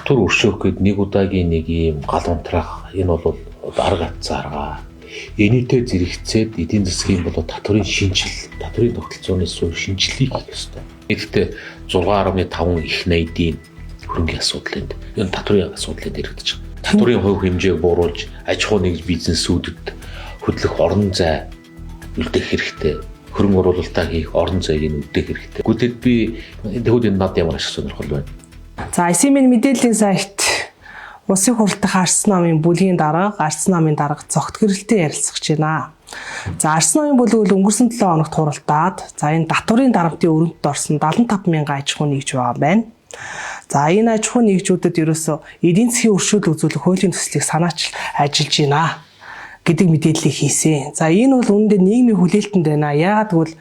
татвар өршөөх гээд нэг удаагийн нэг ийм гал унтраах энэ бол арга заргаа. Энийтэй зэрэгцээд эдийн засгийн болоо татварын шинжил, татварын тогтолцооны суурь шинжилгээг хийх ёстой. Гэхдээ 6.5 их найдын хөрөнгөний асуудал энд. Энэ татварын асуудал дэрэгдэж байгаа. Татварын хувь хэмжээг бууруулж, аж ахуй нэгж бизнесүүдэд хөдлөх орон зай үлдээх хэрэгтэй. Хөрөнгө оруулалтаа хийх орон зайг нь үлдээх хэрэгтэй. Гэхдээ би тэгвэл энэ над ямар ашиг сонирхол байна. За ICM-ийн мэдээллийн сайт Улсын хурал дахь Арс намын бүлгийн дарга, Арс намын дарга цогт гэрэлтэй ярилцах гэж байна. За Арс намын бүлэг бол өнгөрсөн 7 хоногт хуралдаад, за энэ татварын дарамтын өрөмтөд орсон 75 мянган аж ахуй нэгж байгаа байна. За энэ аж ахуй нэгжүүдэд ерөөсөө эдийн засгийн өршөөл үзүүлэх хуулийн төслийг санаач ажиллаж байна гэдэг мэдээллийг хийсэн. За энэ бол үүндээ нийгмийн хүлээлтэнд байна. Яагаад гэвэл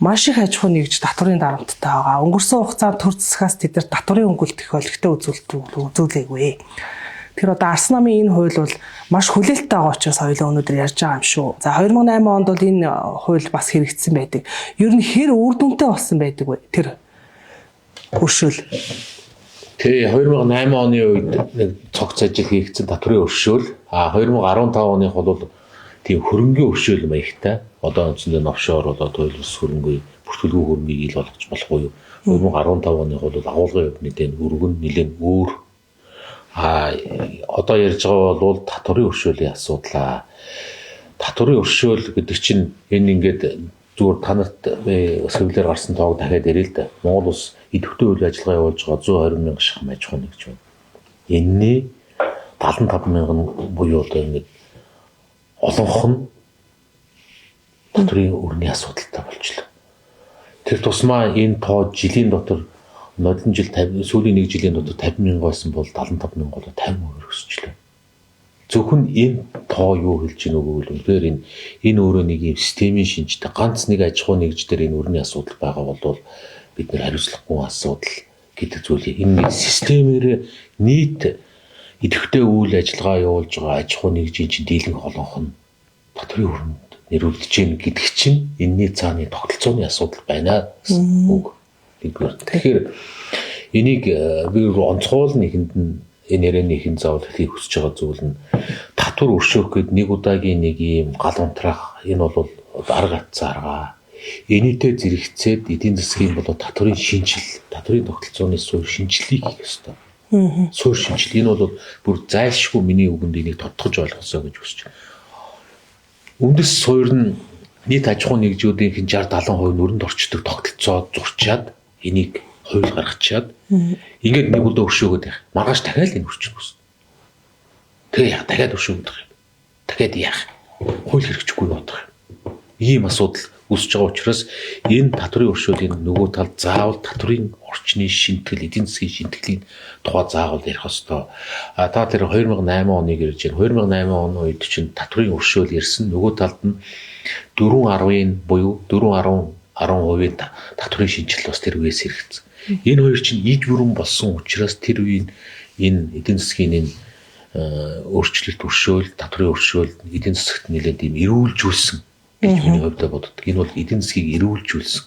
маш их аж ахуй нэгж татварын дарамттай байгаа. Өнгөрсөн хугацаанд төр засгаас тэд нар татварын өнгөлт их олигтой үзүүлээгүй. Тэр одоо Арс намын энэ хууль бол маш хүлээлттэй байгаа учраас хоёулаа өнөөдөр ярьж байгаа юм шүү. За 2008 онд бол энэ хууль бас хэрэгжсэн байдаг. Ер нь хэр үр дүнтэй болсон байдаг вэ? Тэр өршөөл. Тэгээ 2008 оны үед нэг цогц ажил хийгдсэн татварын өршөөл. 2015 оных бол тийм хөрөнгөний өршөөл маягтай. Одоо үндсэндээ офшор болоод туйлс хөрөнгөний бүртгүүлгүй хөрөнгийг ил болгож болохгүй юу? 2015 оных бол агуулгын хувьд нэлээд өргөн нэлээд өөр. Одоо ярьж байгаа бол татварын өршөөлийн асуудал. Татварын өршөөл гэдэг чинь энэ ингээд зүгээр танарт өсвөлээр гарсан тоог дахиад ярил л да. Монгол улс идэвхтэй үйл ажиллагаа явуулж байгаа 120 мянган шахам аж ахуй нэгж байна. Энэний 75 мянган буюу одоо ингээд олонх нь татварын өрний асуудалтай болчихлоо. Тэр тусмаа энэ тоо жилийн дотор нодлон жил 50 сүүлийн нэг жилийн дотор 50 мянга байсан бол 75 мянга болоо 50% өсчлээ. Зөвхөн энэ тоо юу хэлж ийн өгвөл үнээр энэ өөрөө нэг юм системийн шинжтэй ганц нэг аж ахуй нэгж дээр энэ өрний асуудал байгаа бол бид нэр хариуцлагагүй асуудал гэдэг зүйлийг энэ системээр нийт идэвхтэй үйл ажиллагаа явуулж байгаа аж ахуй нэгжийн чинь дийлэн олонх нь татварын өрөнд нэрвэгдэж гин гэдэг чинь энэний цааны тогтолцооны асуудал байна гэсэн үг. Тэгэхээр энийг би онцгойл нэхэнд нь энэ ярианыхын заавал хэлхийг хүсэж байгаа зүйл нь татвар өршөөх гээд нэг удаагийн нэг ийм гал унтраах энэ бол арга заргаа. Энийтэй зэрэгцээд эдийн засгийн болоо татварын шинжил, татварын тогтолцооны суурь шинжилгээг хийх ёстой. Суурь шинжил энэ бол бүр зайлшгүй миний үгэнд энийг тодтогч ойлгосоо гэж хүсэж байна. Үндэс суурь нь нийт аж ахуй нэгжүүдийн 60-70% нүрэнд орчдөг тогтолцоо зурчаад энийг хууль гаргачаад ингээд нэг удаа өршөөгөөд яах. Маргааш дахиад энэ өрчих гэсэн. Тэгээ яах, дахиад өршөөгөөд яах. Дахиад яах. Хууль хэрэгжихгүй бодох юм. Ийм асуудал үүсэж байгаа учраас энэ татварын өршөөлийн нөгөө талд заавал татварын орчны шинтгэл, эдийн засгийн шинтгэлийн тухай заавал ярих ёстой. Та тэр 2008 оныг ярьж байна. 2008 оны үед чинь татварын өршөөл ирсэн. Нөгөө талд нь 4.10 буюу 4.10% татварын шинжил бас тэр үеэс хэрэгцсэн. Энэ хоёр чинь ид бүрэн болсон учраас тэр үеийн энэ эдийн засгийн энэ өөрчлөлт өршөөл, татварын өршөөл эдийн засагт нэлээд ийм эрүүлжүүлсэн гэж миний хувьд боддог. Энэ бол эдийн засгийг эрүүлжүүлсэн.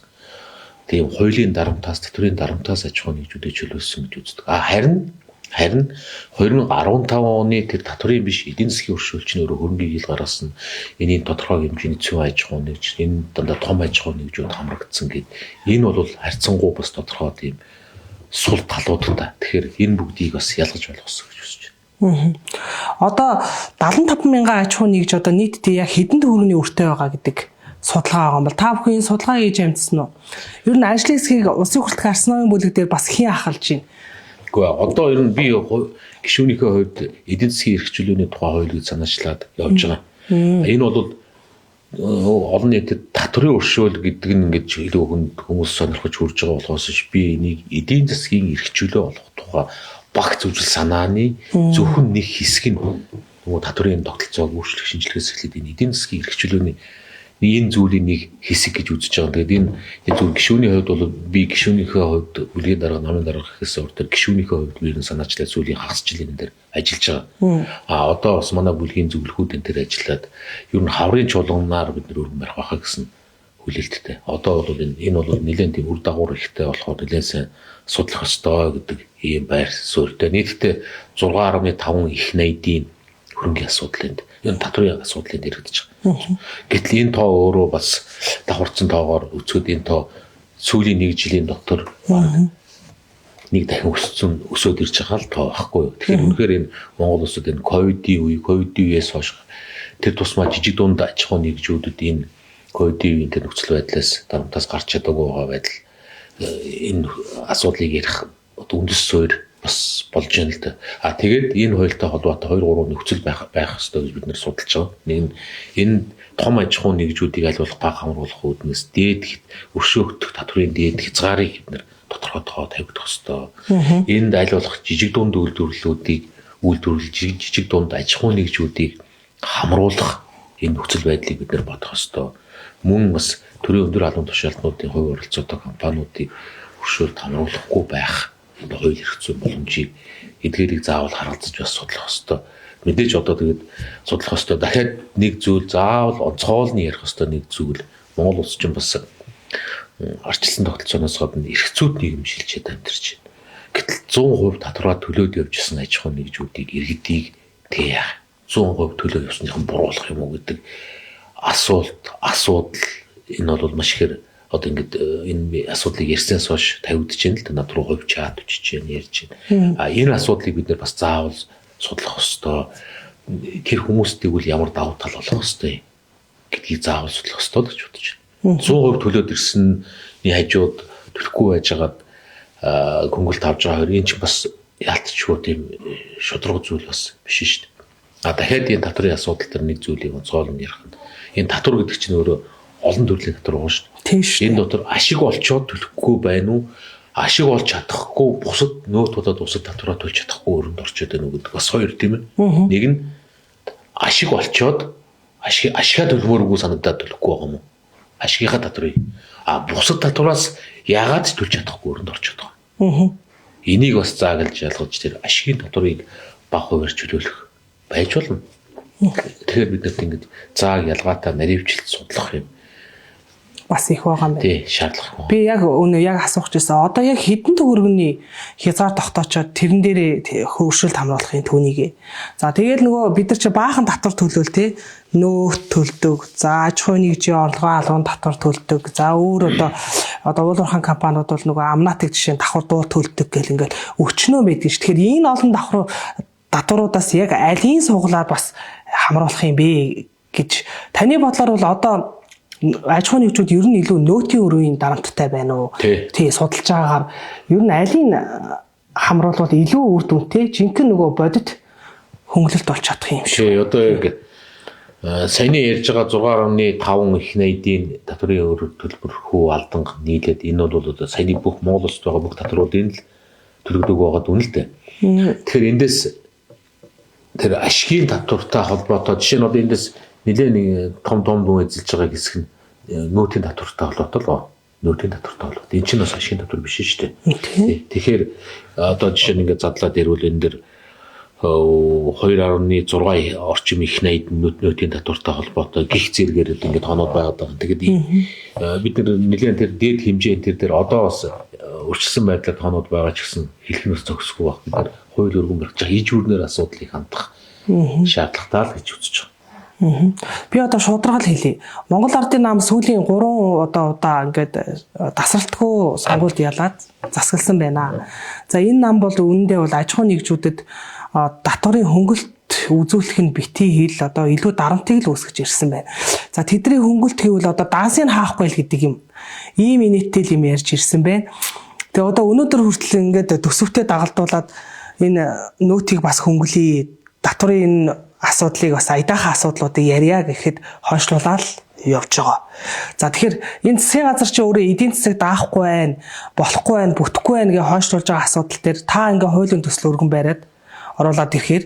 Тийм хуулийн дарамтаас, татварын дарамтаас аж ахуй нэгжүүдэд чөлөөлсөн гэж үздэг. Харин 2015 оны тэр татварын биш эдийн засгийн өршөөлч нь өөрөө хөрөнгөний ил гаргасан энэний тодорхой хэмжээний цөм аж ахуй нэгж, энэ дандаа том аж ахуй нэгжүүд хамрагдсан гэд. Энэ бол харьцангуй бас тодорхой тийм сул талуудтай. Тэгэхээр энэ бүгдийг бас ялгаж ойлгосоо гэж хүсэж байна. Одоо 75 мянган аж ахуй нэгж одоо нийтдээ яг хэдэн төгрөгийн өртөө байгаа гэдэг судалгаа байгаа юм бол та бүхэн энэ судалгаа хийж амжсан уу? Ер нь ажлын хэсгийг улсын хурал дахь Арс намын бүлэг дээр бас хийн ахалж байна. Одоо ер нь би гишүүнийхээ хувьд эдийн засгийн эрхчлөөний тухай хуулийг санаачлаад явж байгаа. Энэ бол олон нийтэд татварын өршөөл гэдэг нь ингэж илүү хүмүүс сонирхож хүрж байгаа болохоос би энийг эдийн засгийн эрхчлөө болох тухай багц үзэл санааны зөвхөн нэг хэсэг нь нөгөө татварын тогтолцоог өөрчлөх шинжилгээс эхлээд энэ эдийн засгийн эрхчлөөний энэ зүйлийн нэг хэсэг гэж үзэж байгаа. Тэгээд энэ зөв гишүүний хувьд бол би гишүүнийхээ хувьд бүлгийн дарга, намын дарга гэхээс өөр гишүүнийхээ хувьд би санаачлаа зүйлийн хагас жилийн дээр ажиллаж байгаа. Одоо бас манай бүлгийн зөвлөхүүд энэ дээр ажиллаад ер нь хаврын чуулганаар бид нөр өргөн барих байхаа гэсэн хүлээлттэй. Одоо бол энэ бол нэлээд тийм үр дагавар ихтэй болохоор нэлээд сайн судлах ёстой гэдэг ийм байр суурьтай. Нийтдээ 6.5 их найдын хөрөнгөний асуудал энд энэ татврын асуудлыг дэрэгдэж байгаа. Гэтэл энэ тоо өөрөө бас давхарцсан тоогоор үзэхэд энэ тоо сүүлийн 1 жилийн дотор нэг дахин өсөд ирж байгаа л тоо байхгүй юу. Тэгэхээр үнэхээр энэ Монгол улсад энэ ковидын үеэс хойш тэр тусмаа жижиг дунд аж ахуйн нэгжүүдэд энэ ковидын үеийн тэр нөхцөл байдлаас дарамтаас гарч чадаагүй байгаа байдал энэ асуудлыг ярих одоо үндэс суурь бас болж байна л да. Тэгээд энэ хоёртой холбоотой 2-3 нөхцөл байх ёстой гэж бид нэр судалж байгаа. Нэг нь энэ том аж ахуйн нэгжүүдийг аль болох баг хамруулах үүднээс дээд өршөөгдөх татврын дээд хязгаарыг бид нэр тодорхой тавигдах ёстой. Энд аль болох жижиг дунд үйлдвэрлэлүүдийг жижиг дунд аж ахуйн нэгжүүдийг хамруулах энэ нөхцөл байдлыг бид нэр бодох ёстой. Мөн бас төрийн өндөр албан тушаалтнуудын хувь оролцоотой компаниудыг өршөөлт хамруулахгүй байх энэ хууль эрх зүйн боломжийг эдгээрийг заавал харгалзаж бас судлах ёстой. Мэдээж одоо тэгээд судлах ёстой. Дахиад нэг зүйл заавал онцгойлны ярих ёстой нэг зүйл Монгол улс чинь бас арчилсан тогтолцооноос гадна эрх зүйд нийгэм шилжээд амьдарч байна. Гэтэл 100% татвараа төлөөд явжсэн аж ахуйн нэгжүүдийг иргэдийг тэг яах 100% төлөө явсныхан буруулах юм уу гэдэг асуудал энэ бол маш ихээр одоо ингээд энэ асуудлыг ярьснаас хойш тавигдж байна л да над руу хувь чат үчиж байна ярьж байна. Энэ асуудлыг бид нэр бас заавал судлах ёстой. Тэр хүмүүстийг үл ямар давуу тал болох ёстой гэдгийг заавал судлах ёстой гэж бодож байна. 100% төлөөд ирсэний хажууд төлөхгүй байжгаад хөнгөлт авч байгаа хоёр энэ ч бас яалтчгүй тийм шудраг зүйл бас биш шүү дээ. Дахиад энэ татврын асуудал төр нэг зүйлийг онцгойлон ярих. Энэ татвар гэдэг чинь өөрөө олон төрлийн татвар байгаа шүү дээ. Энэ дотор ашиг олцоод төлөхгүй байна уу? Ашиг олж чадахгүй бусад нөөцүүдэд бусад татвараа төлж чадахгүй өрөнд орчод байна уу гэдэг бас хоёр тийм ээ. Нэг нь ашиг олцоод ашигаа төлмөөргүй санагдаад төлөхгүй байгаа юм уу? Ашигийнхаа татврыг бусад татвараас яагаад ч төлж чадахгүй өрөнд орчод байгаа. Энийг бас заагалж ялгаж тэр ашигын татврыг бага хуваар чөлөөлөх байж болно. Тэгэхээр бид нарт ингэж зааг ялгаатай наривчлалт судлах юм бас их байгаа юм байна. Тий, шаардлага. Би яг асуух гэсэн. Одоо яг хэдэн төгрөгийн хязгаар тогтоочоод тэрэн дээрээ хөршөлт хамруулахын түүнийг. За тэгээд нөгөө бид нар чи баахан татвар төлөөл те нөөт төлдөг. За аж ахуйн нэгжийн орлогоо алган татвар төлдөг. За өөр одоо уулуурхан компаниуд бол нөгөө амнатыг жишээ нь давхар дуу төлдөг гэл ингээд өчнөө байдаг ш. Тэгэхээр энэ олон татваруудаас яг алийн суглаар бас хамруулах юм бэ гэж таны бодлоор бол одоо аж ахуйн нэгжүүд ер нь илүү нөөтийн өрөөний дарамттай байна уу? Тий, судалж байгаагаар ер нь алийг хамруулбал илүү үр дүнтэй жинхэнэ нөгөө бодит хөнгөлөлт болж чадах юм шиг. Тий, одоо яг саяны ярьж байгаа 6.5 их найдын татврын төлбөрхүү алдан нийлээд энэ бол одоо саяны бүх Монгол улсад байгаа бүх татвруудын л төлөгдөг байгаад үнэ л дээ. Тэгэхээр эндээс тэр ашигын татвартай холбоотой жишээ нь одоо эндээс нэлээд том дүн эзэлж байгаа хэсэг нь нөөтийн татвартай холбоотой л байна. Нөөтийн татвартай холбоотой. Энэ чинь бас ашигын татвар биш шүү дээ. Тэгэхээр одоо жишээ нь ингээд задлаад ирвэл энэ дэр 2.6 орчим их найд нөөтийн татвартай холбоотой гих зэрэгээр ингээд тоноод байгаад байгаа. Тэгээд бид нар нэлээд тэр дээд хэмжээ тэр дээр одоо бас өрчлсөн байдлаар тоноод байгаа ч гэсэн хэлхнээс зогсохгүй баг. Бид нар хууль өргөн барьж байгаа ижүүрнээр асуудлыг хандах шаардлагатай л гэж үзэж байгаа. Би одоо шударгал хэлье. Монгол Ардын нам сүүлийн 3 удаа ингээд тасралтгүй сонгуульд ялаад засагласан байна. За энэ нам бол үнэндээ бол аж ахуйн нэгжүүдэд татварын хөнгөлт үзүүлэх нь битгий хэл одоо илүү дарамтыг л үүсгэж ирсэн байна. За тэдний хөнгөлт гэвэл одоо даасыг хаахгүй л гэдэг юм. Ийм инээдтэй юм ярьж ирсэн байна. Тэгээ одоо өнөөдөр хүртэл ингээд төсөвтэй дагалдуулаад энэ нөөтийг бас хөнгөлөе. Татварын энэ асуудлыг бас айдаахаа асуудлуудыг ярья гэхэд хойшлуулаад явж байгаа. За тэгэхээр энэ засгийн газар чи өөрөө эдийн засаг даахгүй байна, болохгүй байна, бүтэхгүй байна гэж хойшлуулж байгаа асуудал дээр та ингээ хуулийн төсөл өргөн бариад оруулаад ирэхээр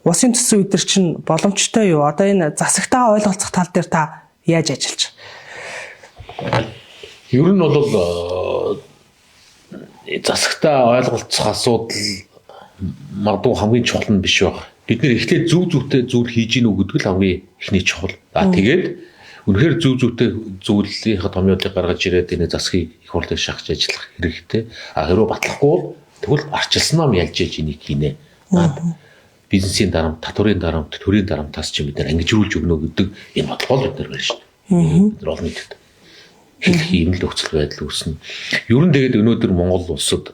усын төсөв өдр чинь боломжтой юу? Одоо энэ засагтаа ойлголцох тал дээр та яаж ажиллаж байгаа? Ер нь бол засагтаа ойлголцох асуудал магадгүй хамгийн чухал нь биш байх. Бид нэр эхлээд зөв зүйтэй зүйл хийж гинүү гэдэг л хамгийн эхний чухал. Тэгээд үнэхээр зүйтэй зүйлийнхаа томьёолыг гаргаж ирээд энэ засгийг их хурлыг шахаж ажиллах хэрэгтэй. Хэрвээ батлахгүй бол тэгвэл арчилсан ном ялж ээж энийг хийнэ. Бизнесийн дарамт, татврын дарамт, төрийн дарамтаас ч бид нар ангижруулж өгнө гэдэг энэ бодлого бид нар байна шүү дээ. Бид нар олон нийтэд хэлэх юм л нөхцөл байдал үүснэ. Ер нь тэгээд өнөөдөр Монгол улсад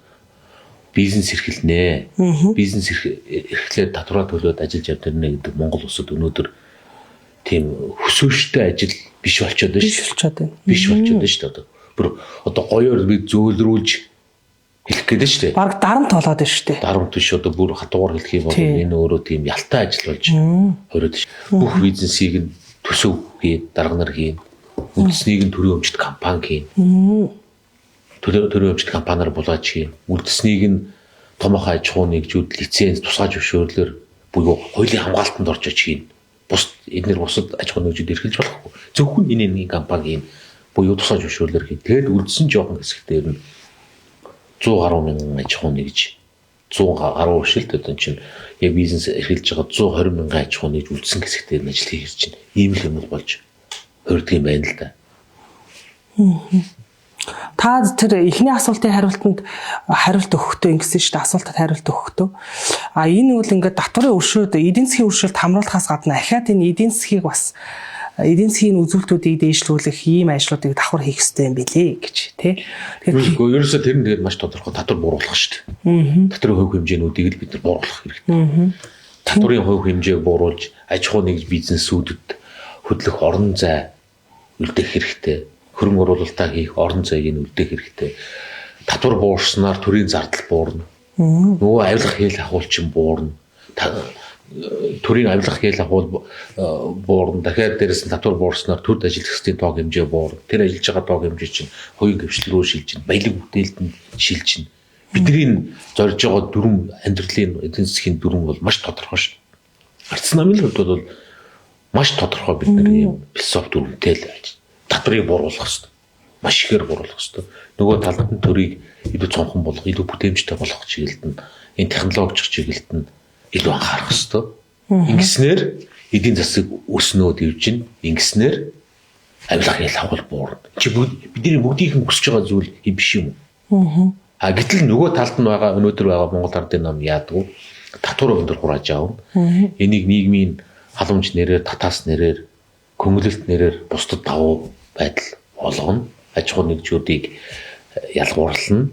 бизнес эрхэлнэ. Бизнес эрхлээд татвараа төлөөд ажиллаж явдагнэ гэдэг Монгол улсад өнөөдөр тийм хөсөөштэй ажил биш болчиход байна шүү. Биш болчиход байна шүү дээ. Бүр одоо гоёор би зөөлрүүлж хэлэх гээд байна шүү дээ. Бараг дарамт болоод байна шүү дээ. Дарамт биш одоо бүр хатуугаар хэлэх юм бол энэ өөрөө тийм ялтай ажил болж хориод шүү. Бүх бизнесийг нь төсөв хийн, дарга нар хийн. Үндэснийг нь төрийн өмчт компани хийн. Төрийн өмчт компаниар булааж хийн. Үндэснийг нь томоохон аж ахуй нэгжүүд лиценз тусгай зөвшөөрлөөр буюу хуулийн хамгаалтанд орж хийн. Бус эдгээр бусад аж ахуй нэгжүүд эрхэлж болохгүй. Зөвхөн энэ компанийн буюу тусгай зөвшөөрлөөр хийн. Тэгээд үлдсэн жоохон хэсэгтэр нь 100 гаруй мянган аж ахуй нэгж 100 гаруй шилт одоо чинь яг бизнес эрхэлж байгаа 120 мянган аж ахуй нэгж үлдсэн хэсэгтэр нь ажил хийж чинь ийм л юм болж хөрдөг юм байна л да. Та тэр эхний асуултын хариулт өгөхдөө ингэсэн шүү дээ. Асуултад хариулт өгөхдөө. Энэ бол ингээд татварын өршөөд эдийн засгийн өршөөлт хамруулахаас гадна ахаад энэ эдийн засгийг бас эдийн засгийн үзүүлэлтүүдийг дээшлүүлэх ийм ажлуудыг давхар хийх хэрэгтэй юм билээ гэж тий. Тэгэхээр ерөөсөө тэр нь тэгээд маш тодорхой татвар бууруулах шүү дээ. Татварын хувь хэмжээнүүдийг л бид нар бууруулах хэрэгтэй. Татварын хувь хэмжээг бууруулж аж ахуй нэгж бизнесүүдэд хөдлөх орон зай үлдээх хэрэгтэй. Хөрөнгө оруулалтаа хийх орон зайг нь үлдээх хэрэгтэй. Татвар буурснаар төрийн зардал буурна. Нөгөө авилах хэл ахуулчин буурна. Төрийн авилах хэл ахуул буурна. Дахиад дээрэс нь татвар буурснаар төрд ажиллах хэсгийн тоог хэмжээ буурна. Тэр ажиллаж байгаа тоог хэмжээ чинь хувийн хвшил рүү шилжинэ. Баялаг бүтээлтэнд шилжинэ. Бидний зорж байгаа дүрм амьдралын эдийн засгийн дүрм бол маш тодорхой шүү. Арц намын хувьд бол маш тодорхой бид нар юм философи дүрмтэй л татварыг бууруулах хэрэгтэй. Маш ихээр бууруулах хэрэгтэй. Нөгөө талд нь төрийг илүү цонхон болгох, илүү бүтээмжтэй болгох чиглэлд нь энэ технологич чиглэлд нь илүү анхаарах хэрэгтэй. Ингэснээр эдийн засаг өснөө дэвжин, ингэснээр авилга хэл авах буурна. Чи бидний бүгдийнх нь хүсэж байгаа зүйл юм биш юм уу? Гэтэл нөгөө талд нь байгаа өнөөдөр байгаа Монгол Ардын нам яадаг вэ? Татвар өндөр хурааж аавна. Энийг нийгмийн халамж нэрээр, татаас нэрээр, хөнгөлөлт нэрээр бусдад давуу байдал болгоно. Аж ахуй нэгжүүдийг ялгуурлана.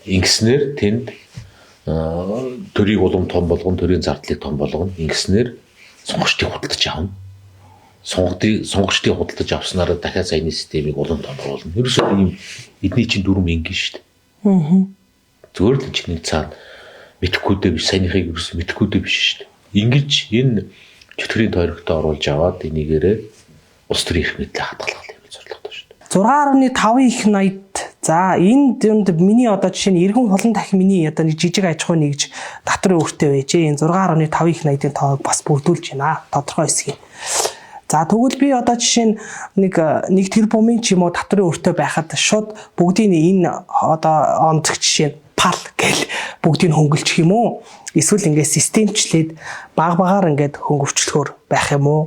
Ингэснээр тэнд төрийг улам том болгоно, төрийн зардлыг том болгоно. Ингэснээр сонгогчдыг худалдаж аавна. Сонгогчдыг худалдаж авснараа дахиад саяны системийг улам том болгоно. Ерөөсөө ийм эдний чинь дүрм ингэ шүү дээ. Зөвөр л чинь цаана мэдхгүйдээ биш, саяныхыг ерөөсөө мэдхгүйдээ биш шүү дээ. Ингэж энэ чөтгөрийн тойрогтой оруулж аваад энийгээрээ улс төрийн эрх мэдлээ хадгалах юм зорилготой шүү дээ. 6.5 их 80-д за энэ дүнд миний одоо жишээ нь эргэн хулан дахин миний одоо нэг жижиг аж ахуй нэгж татварын өртөө байжээ. Энэ 6.5 их 80-ийн тоог бас бүрдүүлж байна. Тодорхой хэсгийг. За тэгвэл би одоо жишээ нь нэг тэрбумын ч юм уу татварын өртөө байхад шууд бүгдийг энэ одоо онцгой жишээ нь пал гэл бүгдийг хөнгөлчих юм уу? Эсвэл ингээд системчлээд багаар ингээд хөнгөвчлөхөр байх юм уу?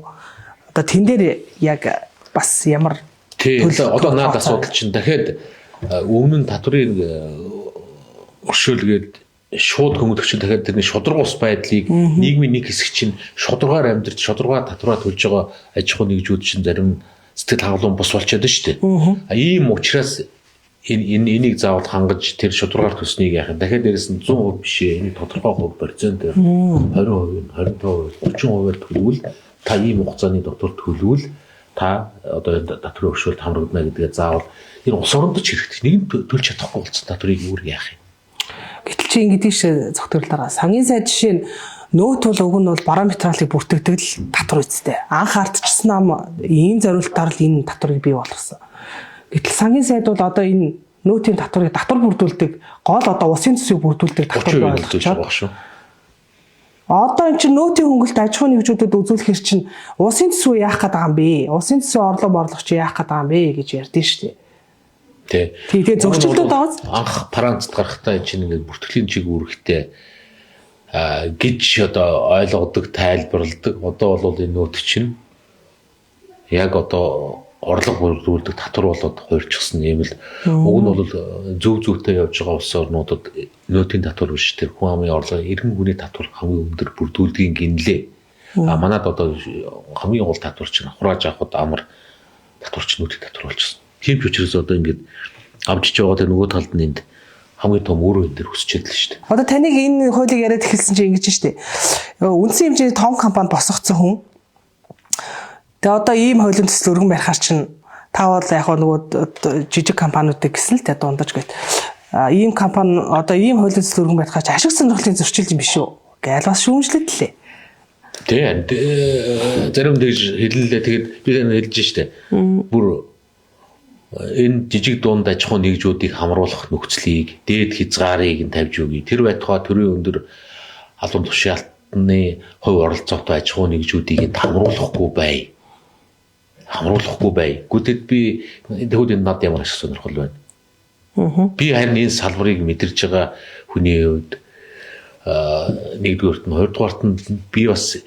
Одоо тэн дээр яг бас ямар одоо наад асуудал чинь дахиад өмнө нь татврын өршөөлгээд шууд хөнгөлөгч дахиад тэрний шударга ус байдлыг нийгмийн нэг хэсэг чинь шударгаар амьдарч шударгаар татвараа төлж байгаа аж ахуй нэгжүүд чинь зарим сэтгэл хангалуун бус болчиход байна шүү дээ. Ийм учраас энийг заавал хангаж тэр шударгаар төснийг яах юм. Дахиад дээрэс нь 100% биш ээ. Энэ тодорхой хувь процент 20%, 25%, 30%-аар төлөвлөл та ийм хугацааны дотор төлөвлөл та одоо татврын өршөөлт хамрагдана гэдгээ заавал энэ улс орондоо ч хэрэгтэй. Нэг нь төлж чадахгүй болсон татврыг юу яах юм. Гэтэл чи ингэдэг ш зохицуулалтаараа сангийн сайд жишээ нь нөөт бол уг нь бол барометралыг бүртгэдэг л татвар үсттэй. Анх ардчсан ам ийм зориултаар л энэ татварыг бий болгосон. Гэтэл сангийн сайд бол одоо энэ нөөтийн татвар бүрдүүлдэг гол одоо усын төсвийг бүрдүүлдэг татвар болгож байгаа шүү. Одоо энэ чинь нөөтийн хөнгөлт аж ахуй нэгжүүдэд үзүүлэхэр чинь усын төсвөө яах гээд байгаа юм бэ? Усын төсвөө орлого чи яах гээд байгаа юм бэ гэж ярьдэн шүү дээ. Тэгээ зөрчилдөд байгаас анх паранцд гарахтаа энэ чинь ингээд бүртгэлийн чиг үүрэгтэй гэж одоо ойлгодог, тайлбарладаг. Одоо бол энэ нөөт чинь яг одоо орлого бүрдүүлдэг татвар болоод хуульчихсан юм л. Уг нь бол зөв зөвтэй явж байгаа улс орнуудад нөөтийн татвар биш тэр хүн амын орлого иргэн хүний татвар хамгийн өндөр бүрдүүлдгийн гинлээ. А манад одоо хамгийн гол татвар чинь хурааж авахд амар татвар чинь нөөтийн татвар болчихсон. Тийм ч учраас одоо ингээд авчиж байгаа тэр нөгөө талд нь энд хамгийн том өөрөө энэ төр өсчээд л шүү дээ. Одоо таныг энэ хуулийг яриад эхэлсэн чинь ингэж шүү дээ. Үндсэн хэмжээний том компани босгоцсон хүн. Тэгээ одоо ийм хуулийн төсөл өргөн барихаар чинь та бол яг нөгөө жижиг компаниудыг гэсэн л тэ дундаж гээд ийм компани одоо ийм хуулийн төсөл өргөн барихаар ашиг сонирхлын зөрчил юм биш үү? Гээл бас шүүмжлээд лээ. Тэгээ зарим тэгж хэллээ. Тэгээд би хэлж штэ. Бүр энэ жижиг дунд аж ахуй нэгжүүдийг хамруулах нөхцөлийг дээд хязгаарыг нь тавьж өгье. Тэр байтугай төрийн өндөр албан тушаалтны хувь оролцоотой аж ахуй нэгжүүдийг хамруулахгүй бай. Гүтэд би тэгвэл энэ над ямар ашиг сонирхол байна. Би харин энэ салбарыг мэдэрж байгаа хүний хувьд нэгдүгээрт нь хоёрдугаарт нь би бас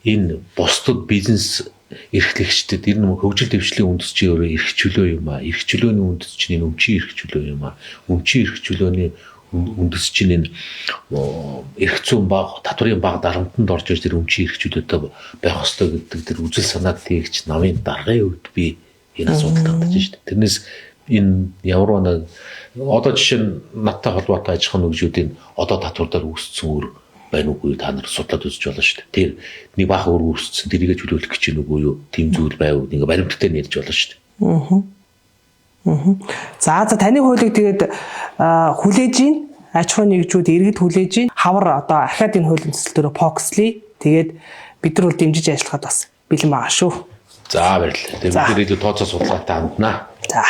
энэ бусдад бизнес эрхлэгчдэд энэ хөгжил дэвшлийн үндэс чинь өөрөө эрх чөлөө юм аа. Эрх чөлөөний үндэс чинь энэ өмчийн эрх чөлөө юм аа. Өмчийн эрх чөлөөний үндэс чинь энэ эрх зүйн баг, татврын баг дарамтанд орж ирж тэр өмчийн эрх чөлөөтэй байх ёстой гэдэг тэр үзэл санааг тээгч намын даргын үед би энэ асуудал гаргаж шүү дээ. Тэрнээс энэ ямар нэг одоо жишээ нь надтай холбоотой аж ахуйн нэгжүүдийн одоо татвар дээр үүссэн үр байна уугүй та нар судлаад үзэж болно шүү дээ. Тэр нэг баахан өр үүссэн тэрийгэ чөлөөлөх гэж нүггүй юу? Тим зүйл байв нэг баримттай нэрж болно шүү дээ. За таны хуулийг тэгээд хүлээж ийн аж ахуйн нэгжүүд иргэд хүлээж ийн хавар одоо ахаад энэ хуулийн төсөл дээр фокуслий. Тэгээд бид нар бол дэмжиж ажиллахад бас бэлэн байгаа шүү. За баярлалаа. Тэгээд бид тооцоо судалгаатай ханднаа. За